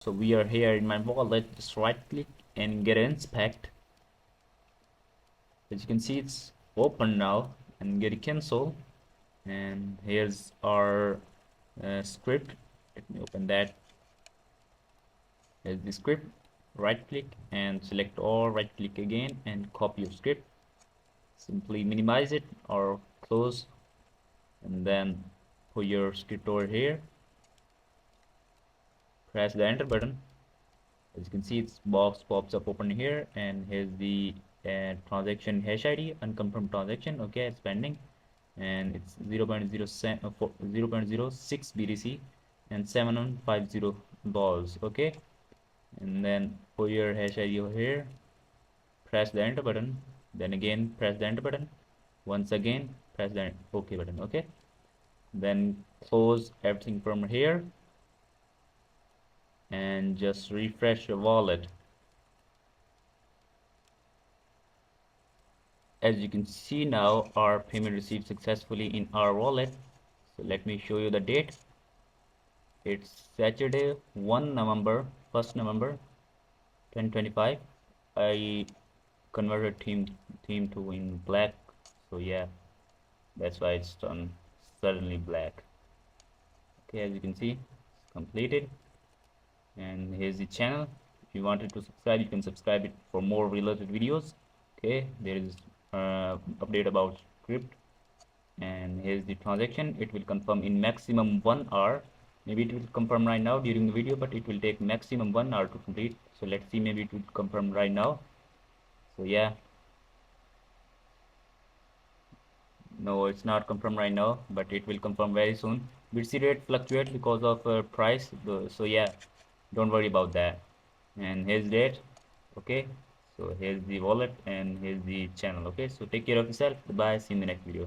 So we are here in my wallet. Just right click and get inspect. As you can see, it's open now, and get cancel. And here's our script. Let me open that. Here's the script. Right click and select all, right click again and copy your script. Simply minimize it or close, and then put your script over here. Press the enter button. As you can see, its box pops up open here, and here's the transaction hash ID, unconfirmed transaction. Okay, it's pending, and it's 0.06 BTC and $750. Okay, and then put your hash ID over here. Press the enter button. Then again press the enter button. Once again press the OK button. Okay, then close everything from here and just refresh your wallet. As you can see now, our payment received successfully in our wallet. So let me show you the date. It's Saturday 1 November 1st November 2025. I converted theme to in black, so yeah, that's why it's done suddenly black. Okay, as you can see, it's completed, and here's the channel. If you wanted to subscribe, you can subscribe it for more related videos. Okay, there is update about script, and here's the transaction. It will confirm in maximum 1 hour. Maybe it will confirm right now during the video, but it will take maximum 1 hour to complete. So let's see, maybe it will confirm right now. So yeah, no, it's not confirmed right now, but it will confirm very soon. BTC rate fluctuates because of price, so yeah, don't worry about that. And here's date. Okay, so here's the wallet and here's the channel. Okay, so take care of yourself. Goodbye, see you in the next video.